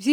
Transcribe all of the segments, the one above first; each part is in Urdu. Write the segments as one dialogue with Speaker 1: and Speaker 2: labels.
Speaker 1: See,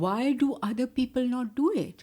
Speaker 1: why do other people not do it?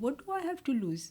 Speaker 1: What do I have to lose?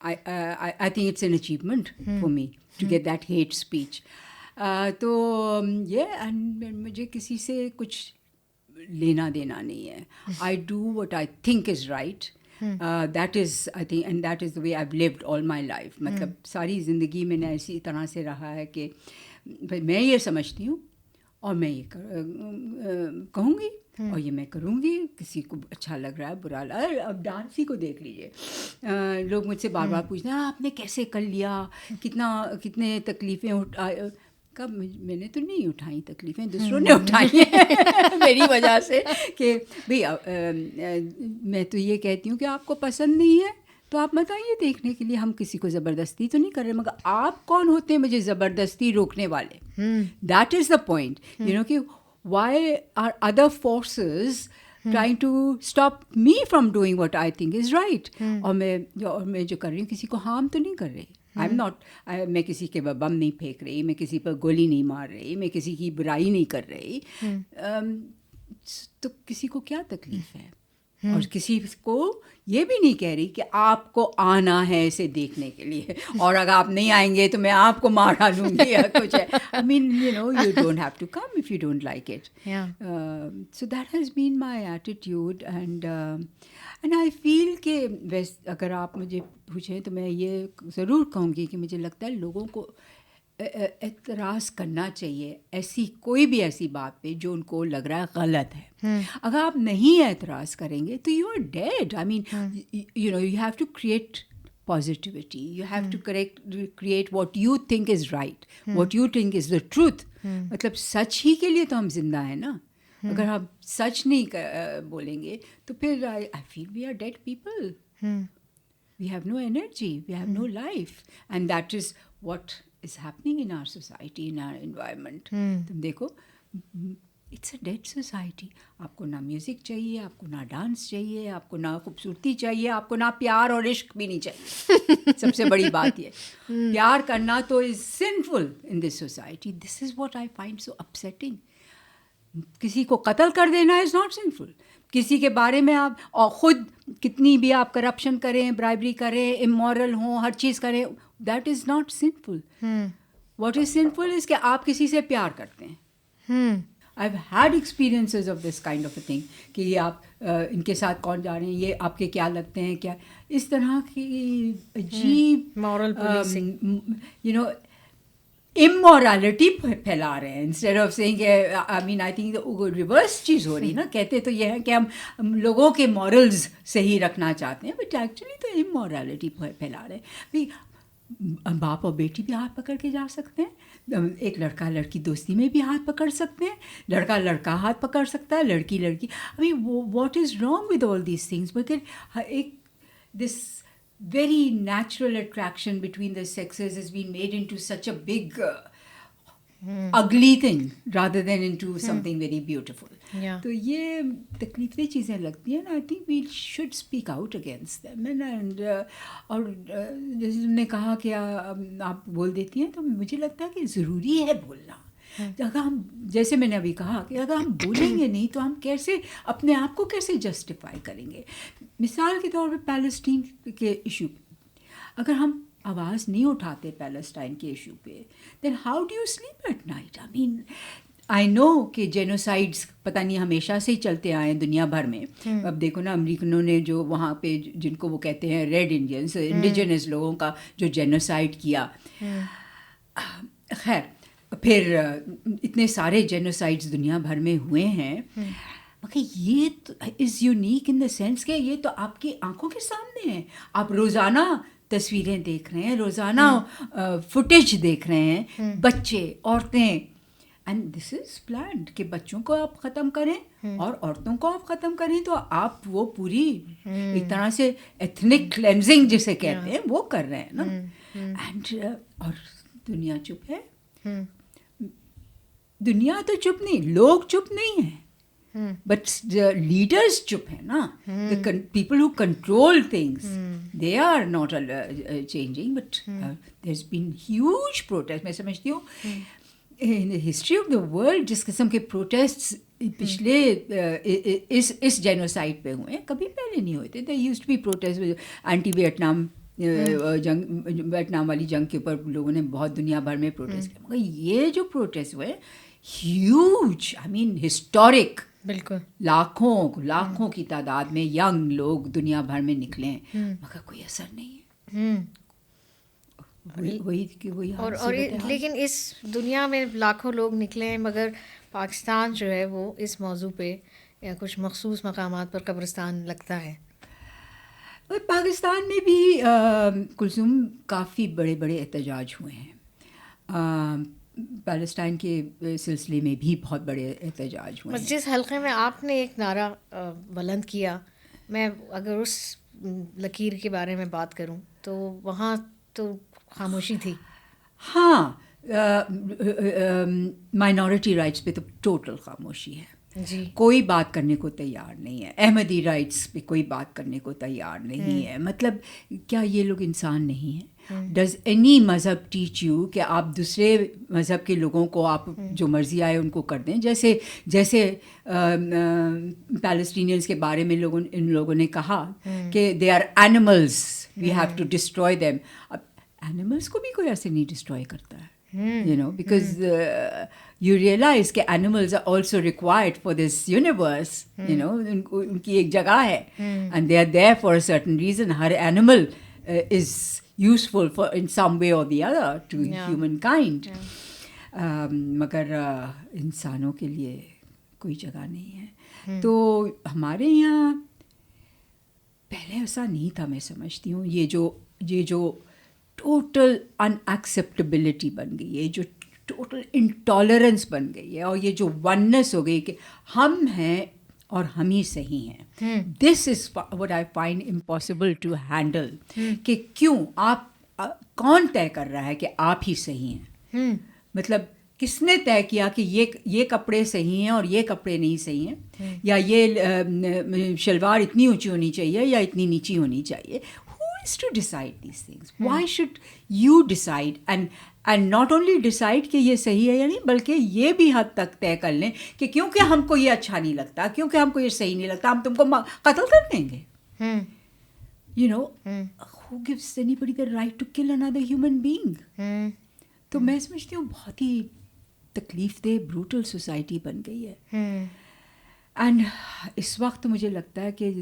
Speaker 1: I think it's an achievement for me to get that hate speech. تو یہ مجھے کسی سے کچھ لینا دینا نہیں ہے. I do what I think is right. That is, I think, and that is the way I've lived all my life. مطلب ساری زندگی میں نے ایسی طرح سے رہا ہے کہ میں یہ سمجھتی ہوں اور میں یہ کہوں گی اور یہ میں کروں گی. کسی کو اچھا لگ رہا ہے برا لگ رہا ہے. اب ڈانس ہی کو دیکھ لیجیے, لوگ مجھ سے بار بار پوچھتے ہیں آپ نے کیسے کر لیا, کتنے تکلیفیں کب میں نے تو نہیں اٹھائیں تکلیفیں, دوسروں نے اٹھائی ہیں میری وجہ سے. کہ بھئی میں تو یہ کہتی ہوں کہ آپ کو پسند نہیں ہے تو آپ مت آئیے دیکھنے کے لیے, ہم کسی کو زبردستی تو نہیں کر رہے, مگر آپ کون ہوتے ہیں مجھے زبردستی روکنے والے؟ That is the point, you know, کہ why are other forces trying to stop me from doing what I think is right. اور میں جو کر رہی ہوں کسی کو ہارم تو نہیں کر رہی. میں کسی کے بم نہیں پھینک رہی, میں کسی پر گولی نہیں مار رہی, میں کسی کی برائی نہیں کر رہی, تو کسی کو کیا تکلیف ہے؟ اور کسی کو یہ بھی نہیں کہہ رہی کہ آپ کو آنا ہے اسے دیکھنے کے لیے, اور اگر آپ نہیں آئیں گے تو میں آپ کو مار ڈالوں گی یا کچھ ہے. I mean, you know, you don't have to come if you don't like it. So that has been my attitude, and I feel کہ اگر آپ مجھے پوچھیں تو میں یہ ضرور کہوں گی کہ مجھے لگتا ہے لوگوں کو اعتراض کرنا چاہیے کوئی بھی ایسی بات پہ جو ان کو لگ رہا ہے غلط ہے. اگر آپ نہیں اعتراض کریں گے تو you are dead. I mean, you know, you have to create positivity, you have to create what you think is right, what you think is the truth. مطلب سچ ہی کے لیے تو ہم زندہ ہیں نا. اگر ہم سچ نہیں بولیں گے تو پھر I feel we are dead people. We have no energy, we have no life, and that is what is happening in our society, in our environment. تم دیکھو, it's a dead society. آپ کو نہ میوزک چاہیے, آپ کو نہ ڈانس چاہیے, آپ کو نہ خوبصورتی چاہیے, آپ کو نہ پیار اور عشق بھی نہیں چاہیے. سب سے بڑی بات یہ, پیار کرنا تو is sinful in this society. This is what I find so upsetting. کسی کو قتل کر دینا is not sinful. کسی کے بارے میں آپ, اور خود کتنی بھی آپ کرپشن کریں, برائبری کریں, امورل ہوں, ہر چیز کریں, that is not sinful. What is sinful is کہ آپ کسی سے پیار کرتے ہیں. I've had experiences of this kind of a thing, کہ یہ آپ ان کے ساتھ کون جا رہے ہیں, یہ آپ کے کیا لگتے ہیں, کیا اس طرح کی عجیب
Speaker 2: moral policing,
Speaker 1: you know, immorality پھیلا رہے ہیں. انسٹیڈ آف سیئنگ کہ آئی مین آئی تھنک ریورس چیز ہو رہی نا. کہتے تو یہ ہے کہ ہم لوگوں کے مورلز صحیح رکھنا چاہتے ہیں, بٹ ایکچولی تو immorality پھیلا رہے ہیں. باپ اور بیٹی بھی ہاتھ پکڑ کے جا سکتے ہیں, ایک لڑکا لڑکی دوستی میں بھی ہاتھ پکڑ سکتے ہیں, لڑکا لڑکا ہاتھ پکڑ سکتا ہے, لڑکی لڑکی. I mean what is wrong with all these things? مگر ایک دس very natural attraction between the sexes has been made into such a big ugly thing rather than into something very beautiful. تو یہ تکلیفی چیزیں لگتی ہیں. I think we should speak out against them. And اور جیسے تم نے کہا کہ آپ بول دیتی ہیں, تو مجھے لگتا ہے کہ ضروری ہے بولنا. اگر ہم, جیسے میں نے ابھی کہا, کہ اگر ہم بولیں گے نہیں تو ہم کیسے اپنے آپ کو کیسے جسٹیفائی کریں گے؟ مثال کے طور پہ پیلسٹین کے ایشو پہ اگر ہم آواز نہیں اٹھاتے پیلسٹائن کے ایشو پہ, then how do you sleep at night? I mean I know کہ جینوسائڈس پتہ نہیں ہمیشہ سے ہی چلتے آئے ہیں دنیا بھر میں. اب دیکھو نا, امریکنوں نے جو وہاں پہ جن کو وہ کہتے ہیں ریڈ انڈینس, انڈیجنس لوگوں کا جو جینوسائڈ کیا, خیر پھر اتنے سارے جینوسائڈس دنیا بھر میں ہوئے ہیں. مگر یہ تو is unique in the sense کہ یہ تو آپ کی آنکھوں کے سامنے ہے. آپ روزانہ تصویریں دیکھ رہے ہیں, روزانہ فوٹیج دیکھ رہے ہیں, بچے, عورتیں, اینڈ دس از پلانڈ کہ بچوں کو آپ ختم کریں اور عورتوں کو آپ ختم کریں. تو آپ وہ پوری ایک طرح سے ایتھنک کلینزنگ جسے کہتے ہیں وہ کر رہے ہیں نا. اینڈ اور دنیا چپ ہے. دنیا تو چپ نہیں, لوگ چپ نہیں ہیں, بٹ لیڈرز چپ ہیں نا. People who control things, they are not changing. But there has been huge protest. میں سمجھتی ہوں in history of the world جس قسم کے پروٹیسٹ پچھلے اس جینوسائڈ پہ ہوئے ہیں کبھی پہلے نہیں ہوئے تھے. They used to be protest anti Vietnam جنگ ویتنام والی جنگ کے اوپر لوگوں نے بہت دنیا بھر میں پروٹیسٹ کیا، مگر یہ جو پروٹیسٹ ہوئے ہیوج، آئی مین ہسٹورک،
Speaker 2: بالکل
Speaker 1: لاکھوں کی تعداد میں ینگ لوگ دنیا بھر میں نکلے ہیں، مگر کوئی اثر نہیں ہے. وہی
Speaker 2: اور لیکن اس دنیا میں لاکھوں لوگ نکلے ہیں، مگر پاکستان جو ہے وہ اس موضوع پہ یا کچھ مخصوص مقامات پر قبرستان لگتا ہے.
Speaker 1: پاکستان میں بھی کلثوم کافی بڑے بڑے احتجاج ہوئے ہیں، پیلسٹائن کے سلسلے میں بھی بہت بڑے احتجاج ہوئے ہیں.
Speaker 2: جس حلقے میں آپ نے ایک نعرہ بلند کیا، میں اگر اس لکیر کے بارے میں بات کروں تو وہاں تو خاموشی تھی.
Speaker 1: ہاں، مائنورٹی رائٹس پہ تو ٹوٹل خاموشی ہے.
Speaker 2: جی،
Speaker 1: کوئی بات کرنے کو تیار نہیں ہے. احمدی رائٹس پہ کوئی بات کرنے کو تیار نہیں ہے. مطلب کیا یہ لوگ انسان نہیں ہیں؟ ڈز اینی مذہب ٹیچ یو کہ آپ دوسرے مذہب کے لوگوں کو آپ جو مرضی آئے ان کو کر دیں؟ جیسے پیلسٹینینس کے بارے میں ان لوگوں نے کہا کہ they are animals, we have to destroy them. اب اینیملس کو بھی کوئی ایسے نہیں ڈسٹروائے کرتا ہے. Because you realize کہ animals are also required for this universe. ان کی ایک جگہ ہے and they are there for a certain reason. Hare animal is useful for in some way or the other to humankind. مگر انسانوں کے لیے کوئی جگہ نہیں ہے. تو ہمارے یہاں پہلے ایسا نہیں تھا. میں سمجھتی ہوں یہ جو ٹوٹل ان ایکسیپٹیبلٹی بن گئی ہے، جو ٹوٹل انٹالرنس بن گئی ہے، اور یہ جو وننس ہو گئی کہ ہم ہیں اور ہم ہی صحیح ہیں. This is what I find impossible to handle. کہ کیوں آپ کون طے کر رہا ہے کہ آپ ہی صحیح ہیں؟ مطلب کس نے طے کیا کہ یہ کپڑے صحیح ہیں اور یہ کپڑے نہیں صحیح ہیں، یا یہ شلوار اتنی اونچی ہونی چاہیے یا اتنی نیچی ہونی چاہیے؟ Is to decide these things. Why should you decide and not only decide کہ یہ صحیح ہے یا نہیں، بلکہ یہ بھی حد تک طے کر لیں کہ کیونکہ ہم کو یہ اچھا نہیں لگتا، کیونکہ ہم کو یہ صحیح نہیں لگتا، ہم تم کو قتل کر دیں گے. Who gives anybody the right to kill another human being? تو میں سمجھتی ہوں بہت ہی تکلیف دہ بروٹل سوسائٹی بن گئی ہے. اینڈ اس وقت مجھے لگتا ہے کہ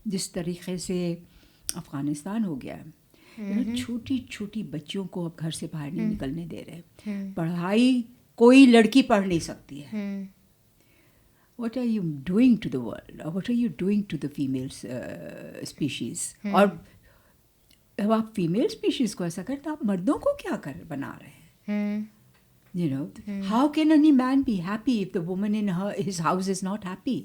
Speaker 1: جس طریقے سے افغانستان ہو گیا ہے، چھوٹی چھوٹی بچیوں کو اب گھر سے باہر نہیں نکلنے دے رہے. پڑھائی کوئی لڑکی پڑھ نہیں سکتی ہے. What are you doing to the world, اور what are you doing to the female species? اور اب آپ فیمیل اسپیشیز کو ایسا کریں تو آپ مردوں کو کیا بنا رہے ہیں؟ How can any man be happy if the woman in his house is not happy?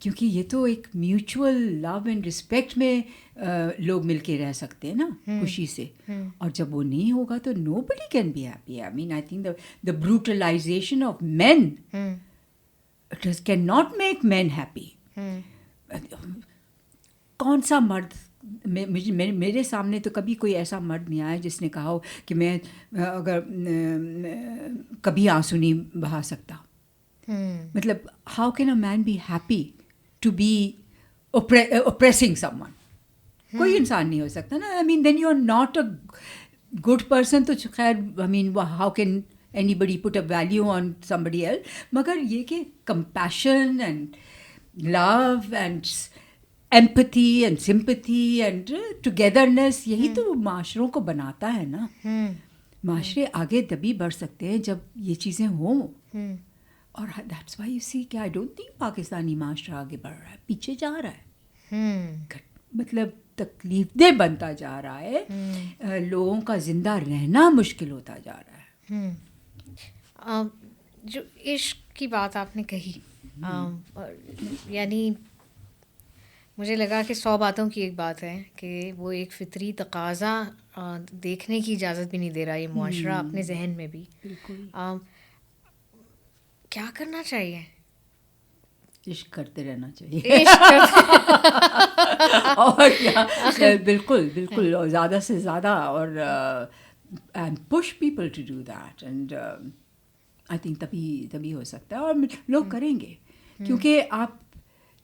Speaker 1: کیونکہ یہ تو ایک میوچول لو اینڈ رسپیکٹ میں لوگ مل کے رہ سکتے ہیں نا خوشی سے. اور جب وہ نہیں ہوگا تو nobody can be happy. I mean I think the brutalization of man can not make man happy. کون سا مرد، میرے سامنے تو کبھی کوئی ایسا مرد نہیں آیا جس نے کہا ہو کہ میں اگر کبھی آنسو نہیں بہا سکتا. مطلب how can a man be happy to be oppressing someone؟ کوئی انسان نہیں ہو سکتا نا. I mean then you are not a good person. تو خیر I mean how can anybody put a value on somebody else؟ مگر یہ کہ compassion and love and empathy and sympathy and togetherness, یہی تو معاشروں کو بناتا ہے نا. معاشرے آگے تبھی بڑھ سکتے ہیں جب یہ چیزیں ہوں. اور دیٹس وائی یو سی کہ آئی ڈونٹ تھنک پاکستانی معاشرہ آگے بڑھ رہا ہے، پیچھے جا رہا ہے. مطلب تکلیف دہ بنتا جا رہا ہے، لوگوں کا زندہ رہنا مشکل ہوتا جا رہا ہے.
Speaker 2: جو عشق کی بات آپ نے کہی، یعنی مجھے لگا کہ 100 باتوں کی ایک بات ہے کہ وہ ایک فطری تقاضا دیکھنے کی اجازت بھی نہیں دے رہا یہ معاشرہ اپنے ذہن میں بھی. کیا کرنا چاہیے؟
Speaker 1: عشق کرتے رہنا چاہیے. اور کیا، بالکل بالکل، اور زیادہ سے زیادہ، اور and push people to do that. And I think تبھی ہو سکتا ہے، اور لوگ کریں گے. کیونکہ آپ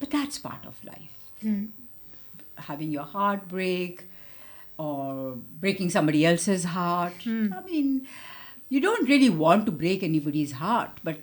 Speaker 1: But that's part of life. Having your heart break or breaking somebody else's heart. I mean, you don't really want to break anybody's heart, but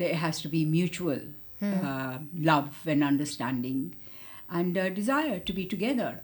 Speaker 1: There has to be mutual love and understanding and desire to be together.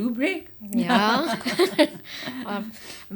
Speaker 1: do break.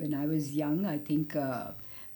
Speaker 1: when I was young, I think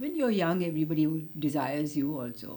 Speaker 1: when you're young, everybody desires you also.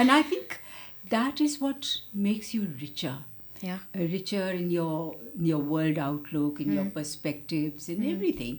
Speaker 1: And I think that is what makes you richer. Richer in your world outlook, in your perspectives, in everything.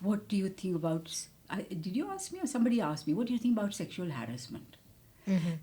Speaker 1: what do you think about, did you ask me or somebody asked me, what do you think about sexual harassment?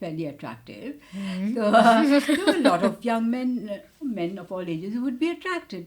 Speaker 1: fairly attractive. So there were a lot of young men of all ages who would be attracted.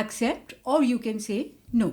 Speaker 1: accept or you can say no.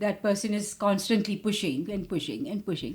Speaker 1: that person is constantly pushing and pushing and pushing.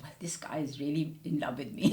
Speaker 1: well, this guy is really in love with me.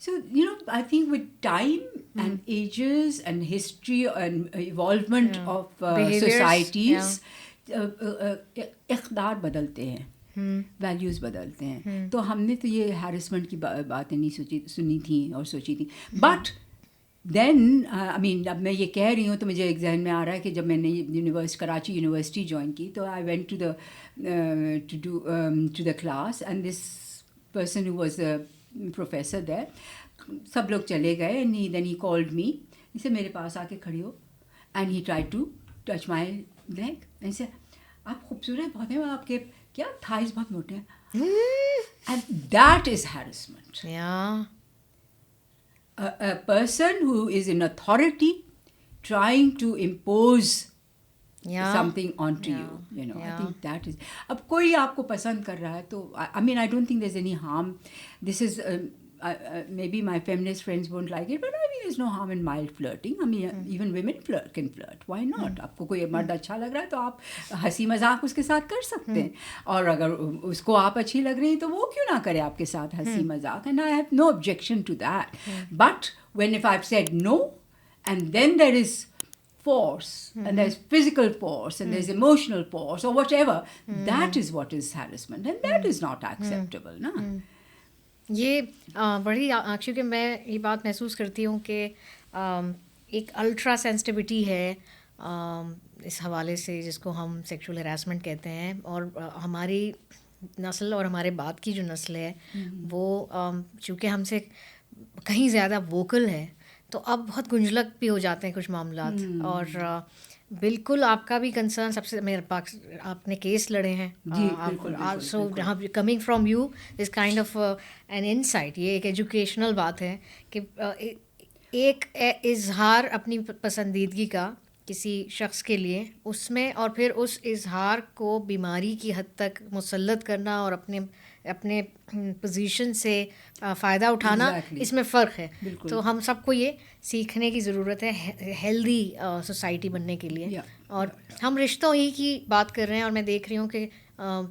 Speaker 1: So, I think with time and ages and history and evolvement of
Speaker 2: Behaviors,
Speaker 1: societies, اقدار بدلتے ہیں, ویلیوز بدلتے ہیں. تو ہم نے تو یہ ہیرسمنٹ کی باتیں نہیں سنی تھیں اور سوچی تھیں. بٹ دین اب میں یہ کہہ رہی ہوں تو مجھے ایک ذہن میں آ رہا ہے کہ جب میں نے کراچی یونیورسٹی جوائن کی تو I went to the class, and this person who was a professor there. سب لوگ چلے گئے, دین ہی کالڈ می, اسے میرے پاس آ کے کھڑی ہو, and he try to touch my leg. ایسے آپ خوبصورت بہت ہیں, آپ کے کیا تھائز بہت موٹے ہیں. And that is harassment. A person who is in authority trying to impose something onto you, I think that is. اب کوئی آپ کو پسند کر رہا ہے تو I don't think there's any harm. This is maybe my feminist friends won't like it, but I mean there's no harm in mild flirting. Even women can flirt. Why not? آپ کو کوئی مرد اچھا لگ رہا ہے تو آپ ہنسی مذاق اس کے ساتھ کر سکتے ہیں, اور اگر اس کو آپ اچھی لگ رہی ہیں تو وہ کیوں نہ کرے آپ کے ساتھ ہنسی مذاق. And I have no objection to that. But if I've said no, and then there is force, and there's physical force, and there's emotional force, or whatever, that is what is harassment, and that is not acceptable, na?
Speaker 2: یہ بڑی کیونکہ میں یہ بات محسوس کرتی ہوں کہ ایک الٹرا سینسٹیوٹی ہے اس حوالے سے جس کو ہم سیکشول ہراسمنٹ کہتے ہیں. اور ہماری نسل اور ہمارے بعد کی جو نسل ہے وہ چونکہ ہم سے کہیں زیادہ ووکل ہے تو اب بہت گنجلک بھی ہو جاتے ہیں کچھ معاملات. اور بالکل آپ کا بھی کنسرن سب سے, میرے پاس آپ نے کیس لڑے ہیں, so coming from you this kind of an insight. یہ ایک ایجوکیشنل بات ہے کہ ایک اظہار اپنی پسندیدگی کا کسی شخص کے لیے, اس میں اور پھر اس اظہار کو بیماری کی حد تک مسلط کرنا اور اپنے پوزیشن سے فائدہ اٹھانا, اس میں فرق ہے. تو ہم سب کو یہ سیکھنے کی ضرورت ہے ہیلدی سوسائٹی بننے کے لیے. اور ہم رشتوں ہی کی بات کر رہے ہیں, اور میں دیکھ رہی ہوں کہ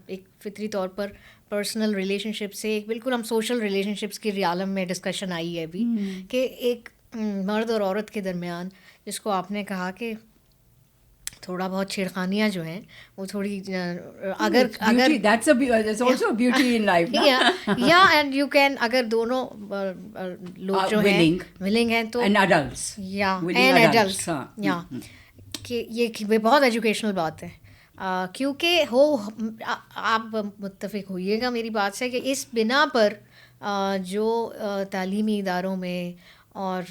Speaker 2: ایک فطری طور پر پرسنل ریلیشن شپ سے ایک بالکل ہم سوشل ریلیشن شپس کی ریالم میں ڈسکشن آئی ہے ابھی کہ ایک مرد اور عورت کے درمیان, جس کو آپ نے کہا کہ تھوڑا بہت چھیڑخانیاں جو ہیں وہ تھوڑی اگر اینڈ یو کین, اگر دونوں لوگ جو ہیں ولنگ ہیں تو ایڈلٹس کہ یہ بہت ایجوکیشنل بات ہے. کیونکہ آپ متفق ہوئیے گا میری بات سے کہ اس بنا پر جو تعلیمی اداروں میں اور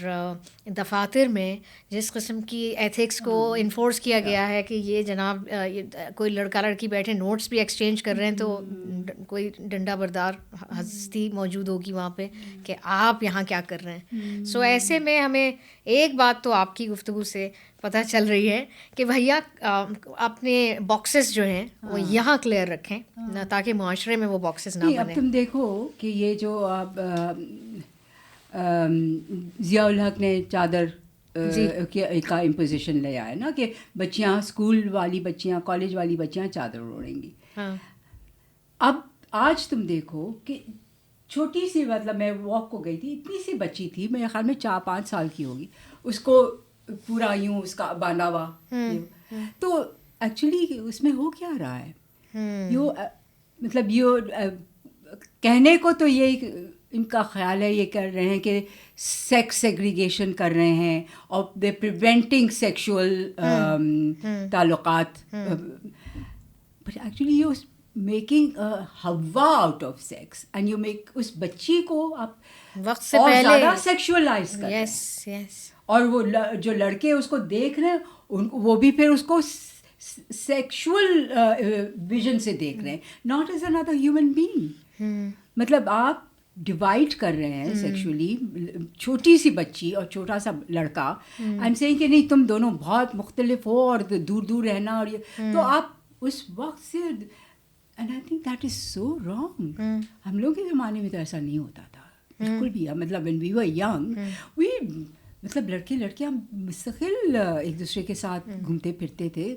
Speaker 2: دفاتر میں جس قسم کی ایتھکس کو انفورس کیا گیا ہے کہ یہ جناب کوئی لڑکا لڑکی بیٹھے نوٹس بھی ایکسچینج کر رہے ہیں تو کوئی ڈنڈا بردار ہستی موجود ہوگی وہاں پہ کہ آپ یہاں کیا کر رہے ہیں. سو ایسے میں ہمیں ایک بات تو آپ کی گفتگو سے پتہ چل رہی ہے کہ بھیا اپنے باکسز جو ہیں وہ یہاں کلیئر رکھیں تاکہ معاشرے میں وہ باکسز نہ بنیں.
Speaker 1: اب تم دیکھو کہ یہ جو اب ضیاء الحق نے چادر کا امپوزیشن لیا ہے نا کہ بچیاں اسکول والی بچیاں کالج والی بچیاں چادر اوڑھیں گی. اب آج تم دیکھو کہ چھوٹی سی, مطلب میں واک کو گئی تھی, اتنی سی بچی تھی, میرے خیال میں 4-5 سال کی ہوگی, اس کو پورا یوں اس کا باندھا ہوا. تو ایکچولی اس میں ہو کیا رہا ہے, مطلب یہ کہنے کو تو یہ ان کا خیال ہے, یہ کر رہے ہیں کہ سیکس سیگریگیشن کر رہے ہیں اور دے پریونٹنگ سیکشول تعلقات, بٹ ایکچولی یو میکنگ ہوا out of sex and you make اس بچی کو آپ
Speaker 2: وقت سے
Speaker 1: اور
Speaker 2: پہلے
Speaker 1: زیادہ سیکشولائز کر رہے ہیں. اور وہ جو لڑکے اس کو دیکھ رہے ہیں وہ بھی پھر اس کو سیکشول ویژن سے دیکھ رہے ہیں, not as another human being. مطلب آپ ڈیوائڈ کر رہے ہیں سیکشولی چھوٹی سی بچی اور چھوٹا سا لڑکا, اینڈ سیئنگ کہ نہیں تم دونوں بہت مختلف ہو اور دور دور رہنا, اور یہ تو آپ اس وقت سے, and I think that is so wrong. ہم لوگ کے زمانے میں تو ایسا نہیں ہوتا تھا بالکل بھی. مطلب وین وی ور ینگ وی, مطلب لڑکے لڑکیاں مستقل ایک دوسرے کے ساتھ گھومتے پھرتے تھے,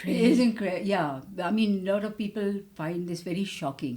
Speaker 1: It is incredible. Yeah, I mean, a lot of people find this very shocking.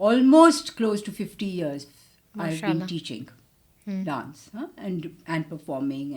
Speaker 1: almost close to 50 years I've been teaching dance and performing.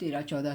Speaker 1: 13-14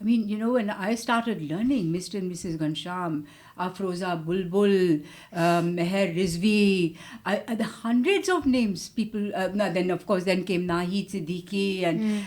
Speaker 1: I mean, you know, when I started learning, Mr. and Mrs. Ghansham, Afroza Bulbul, Meher Rizvi, the hundreds of names people, then of course then came Nahid Siddiqui, and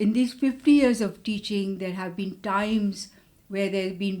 Speaker 1: in these 50 years of teaching, there have been times where there have been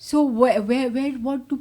Speaker 1: So where what do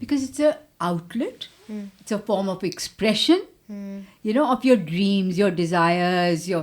Speaker 1: Because it's a outlet. It's a form of expression. You know, of your dreams, your desires, your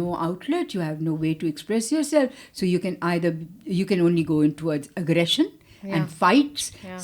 Speaker 1: no outlet, you have no way to express yourself, so you can only go in towards aggression and fights.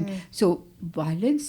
Speaker 1: and so violence,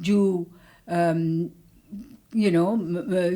Speaker 1: Jew,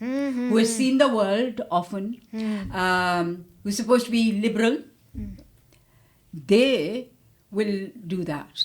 Speaker 1: who has seen the world often, who is supposed to be liberal, they will do that.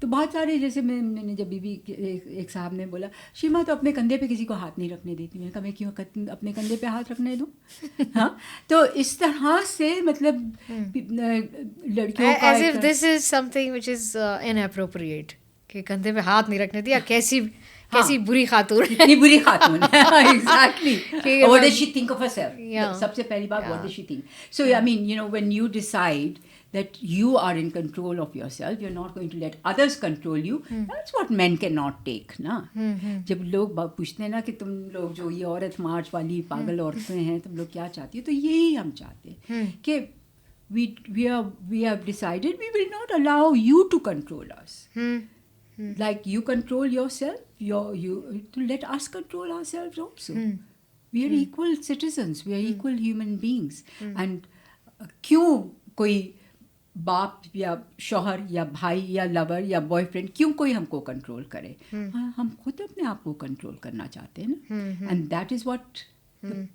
Speaker 1: تو بہت سارے جیسے میں نے جب بھی ایک صاحب نے بولا شیما تو اپنے کندھے پہ کسی کو ہاتھ نہیں رکھنے دیتی. میں نے کہا میں کیوں اپنے کندھے پہ ہاتھ رکھنے دوں؟ ہاں تو اس طرح سے مطلب لڑکیوں کا
Speaker 2: as if this is something which is inappropriate کہ کندھے پہ ہاتھ نہیں رکھنے دیا. کیسی بری خاتون,
Speaker 1: اتنی بری خاتون. Exactly. What does she think of herself? سب سے پہلی بات, what does she think? So I mean, you know, when you decide that you are in control of yourself, you're not going to let others control you. That's what men cannot take, نا. جب لوگ پوچھتے ہیں نا کہ تم لوگ جو یہ عورت مارچ والی پاگل عورتیں ہیں, تم لوگ کیا چاہتی ہو, تو یہی ہم چاہتے ہیں کہ we have decided we will not allow you to control us. Like you control yourself, you to let us control ourselves also. We are equal citizens, we are equal human beings. And کیوں کوئی باپ یا شوہر یا بھائی یا لور یا بوائے فرینڈ کیوں کوئی ہم کو کنٹرول کرے؟ ہم خود اپنے آپ کو کنٹرول کرنا چاہتے ہیں نا. And that is what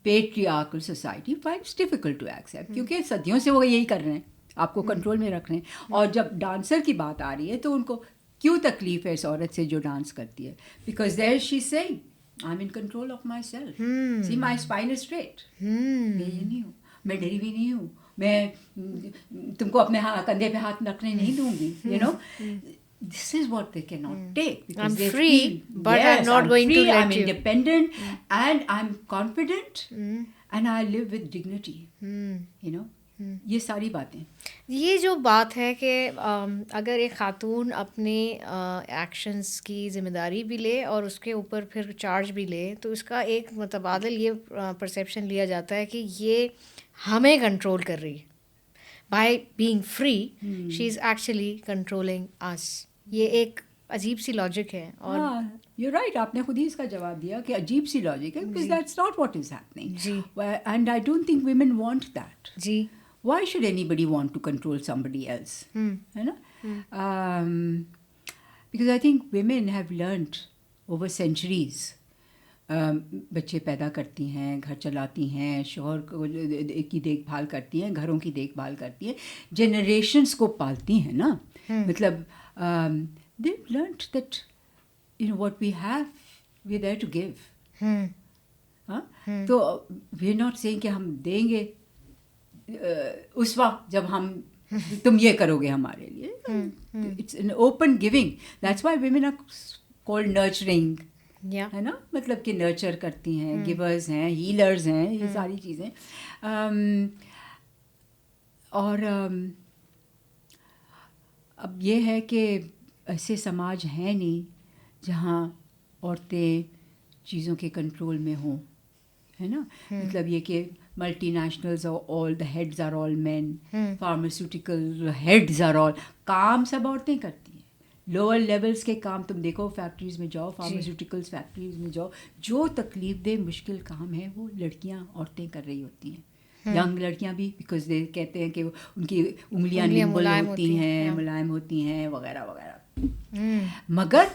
Speaker 1: patriarchal society finds difficult to accept, کیونکہ صدیوں سے وہ یہی کر رہے ہیں, آپ کو کنٹرول میں رکھ رہے ہیں. اور جب ڈانسر کی بات آ رہی ہے تو ان کو کیوں تکلیف ہے اس عورت سے جو ڈانس کرتی ہے؟ Because there she saying I am in control of myself, see my spine is straight. میں یہ نہیں ہوں, میں ڈری ہوئی نہیں ہوں, میں تم کو اپنے کندھے پہ ہاتھ رکھنے نہیں دوں گی. You know, this is what they cannot take, because
Speaker 2: I'm
Speaker 1: they
Speaker 2: free,
Speaker 1: feel,
Speaker 2: but
Speaker 1: yes,
Speaker 2: I'm not going
Speaker 1: free,
Speaker 2: to let
Speaker 1: I'm
Speaker 2: you.
Speaker 1: independent, and I'm confident, and I live with dignity. You know, یہ ساری باتیں.
Speaker 2: یہ جو بات ہے کہ اگر ایک خاتون اپنے ایکشنز کی ذمہ داری بھی لے اور اس کے اوپر پھر چارج بھی لے, تو اس کا ایک متبادل یہ پرسیپشن لیا جاتا ہے کہ یہ ہمیں کنٹرول کر رہی ہے. By being free she is actually controlling us. یہ ایک عجیب سی لاجک ہے. اور
Speaker 1: یو رائٹ, آپ نے خود ہی اس کا جواب دیا کہ عجیب سی لاجک ہے, because that's not what is happening.
Speaker 2: جی,
Speaker 1: and I don't think women want that.
Speaker 2: جی,
Speaker 1: why should anybody want to control somebody else? You know? Because I think women have learnt over centuries. بچے پیدا کرتی ہیں, گھر چلاتی ہیں, شوہر کی دیکھ بھال کرتی ہیں, گھروں کی دیکھ بھال کرتی ہیں, جنریشنس کو پالتی ہیں نا. مطلب they've learnt that, you know, what we have, we're there to give. تو we're not saying کہ ہم دیں گے اس وقت جب ہم تم یہ کرو گے ہمارے لیے. It's an open giving. That's why women are called nurturing, ہے نا, مطلب کہ نرچر کرتی ہیں, گیورز ہیں, ہیلرز ہیں, یہ ساری چیزیں. اور اب یہ ہے کہ ایسے سماج ہیں نہیں جہاں عورتیں چیزوں کے کنٹرول میں ہوں, ہے نا. مطلب یہ کہ multinationals all the heads are all men, pharmaceutical heads are all, کام سب عورتیں کرتی ہیں. لوور لیولس کے کام تم دیکھو, فیکٹریز میں جاؤ, فارماسیوٹیکلس فیکٹریز میں جاؤ, جو تکلیف دہ مشکل کام ہے وہ لڑکیاں عورتیں کر رہی ہوتی ہیں. ینگ لڑکیاں بھی, بیکاز دے کہتے ہیں کہ ان کی انگلیاں نمبل ہوتی ہیں, ملائم ہوتی ہیں, وغیرہ وغیرہ. مگر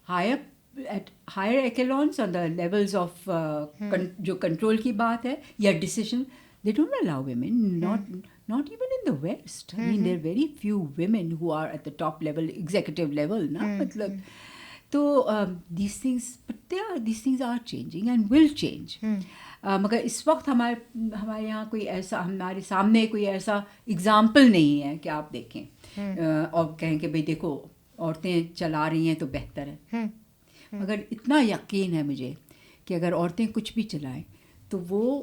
Speaker 1: at higher excellence on the levels of جو کنٹرول کی بات ہے یا decision, they don't allow women, not even in the West. I mean, there are very few women who are at the top level, executive level, نا. مطلب تو these things are changing and will change. مگر اس وقت ہمارے یہاں کوئی ایسا, ہمارے سامنے کوئی ایسا اگزامپل نہیں ہے کہ آپ دیکھیں اور کہیں کہ بھئی دیکھو عورتیں چلا رہی ہیں تو بہتر ہے. مگر اتنا یقین ہے مجھے کہ اگر عورتیں کچھ بھی چلائیں تو وہ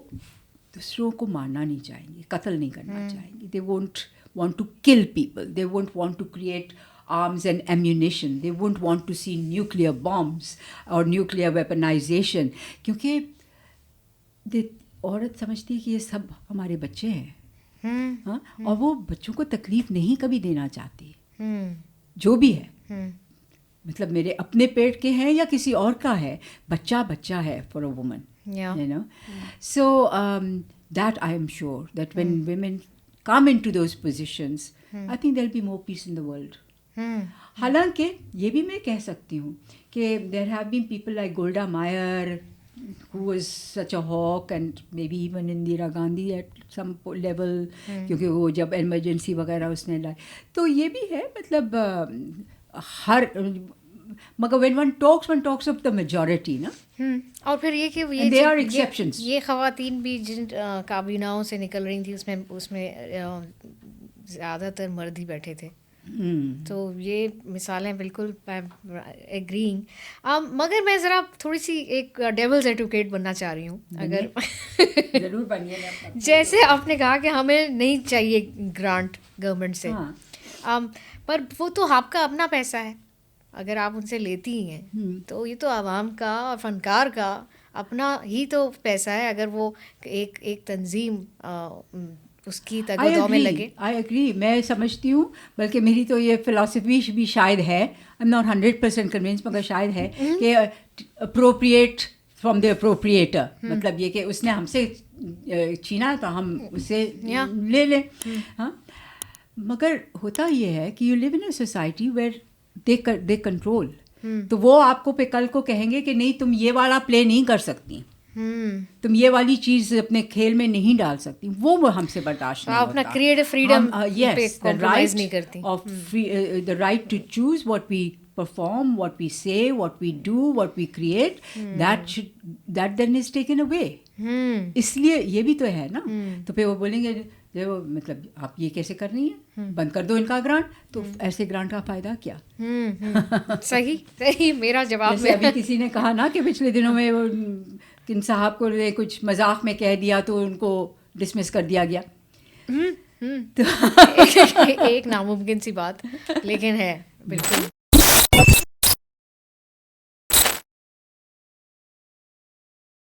Speaker 1: دوسروں کو مارنا نہیں چاہیں گی, قتل نہیں کرنا چاہیں گی. They won't want to kill people. They won't want to create arms and ammunition. They won't want to see nuclear bombs or nuclear weaponization. کیونکہ عورت سمجھتی ہے کہ یہ سب ہمارے بچے ہیں, اور وہ بچوں کو تکلیف نہیں کبھی دینا چاہتی, جو بھی ہے. مطلب میرے اپنے پیٹ کے ہیں یا کسی اور کا ہے, بچہ بچہ ہے for a woman. You know, so that I am sure that when women come into those positions, I think there'll be more peace in the world. حالانکہ یہ بھی میں کہہ سکتی ہوں کہ there have been people like Golda Meir who was such a hawk, and maybe even Indira Gandhi at some level, کیونکہ وہ جب ایمرجنسی وغیرہ اس نے لائی, تو یہ بھی ہے. مطلب ہر مگر when one talks of the majority نا.
Speaker 2: اور پھر یہ کہ
Speaker 1: There are exceptions.
Speaker 2: یہ خواتین بھی جن کابیناؤں سے نکل رہی تھیں اس میں زیادہ تر مرد ہی بیٹھے تھے. تو یہ مثالیں بالکل ایگرینگ. مگر میں ذرا تھوڑی سی ایک ڈیولز ایڈوکیٹ بننا چاہ رہی ہوں. اگر
Speaker 1: ضرور بنیے.
Speaker 2: جیسے آپ نے کہا کہ ہمیں نہیں چاہیے گرانٹ گورنمنٹ سے, پر وہ تو آپ کا اپنا پیسہ ہے. اگر آپ ان سے لیتی ہی ہیں تو یہ تو عوام کا اور فنکار کا اپنا ہی تو پیسہ ہے. اگر وہ ایک تنظیم اس کی تگدو میں لگے.
Speaker 1: I agree. میں سمجھتی ہوں, بلکہ میری تو یہ فلاسفی بھی شاید ہے, آئی ایم ناٹ 100% کنوینس, مگر شاید ہے کہ اپروپریٹ فرام دا اپروپریٹر, مطلب یہ کہ اس نے ہم سے چھینا تو ہم اس سے لے لیں. ہاں, مگر ہوتا یہ ہے کہ you live in a society where they control. تو وہ آپ کو پہ کل کو کہیں گے کہ نہیں تم یہ والا پلے نہیں کر سکتی, تم یہ والی چیز اپنے کھیل میں نہیں ڈال سکتی. وہ ہم سے برداشت نہیں ہوتا.
Speaker 2: اپنا کریٹو فریڈم پہ کمپرومائز نہیں کرتی.
Speaker 1: The right to choose what we perform, what we say, what we do, what we create, that then is taken away. اس لیے یہ بھی تو ہے نا. تو پھر وہ بولیں گے جو مطلب آپ یہ کیسے کر رہی ہیں, بند کر دو ان کا گرانٹ. تو ایسے گرانٹ کا فائدہ کیا؟
Speaker 2: صحیح. میرا جواب میں
Speaker 1: ابھی کسی نے کہا نا کہ پچھلے دنوں میں وہ کن صاحب کو کچھ مذاق میں کہہ دیا تو ان کو ڈسمس کر دیا گیا.
Speaker 2: ایک ناممکن سی بات لیکن ہے بالکل.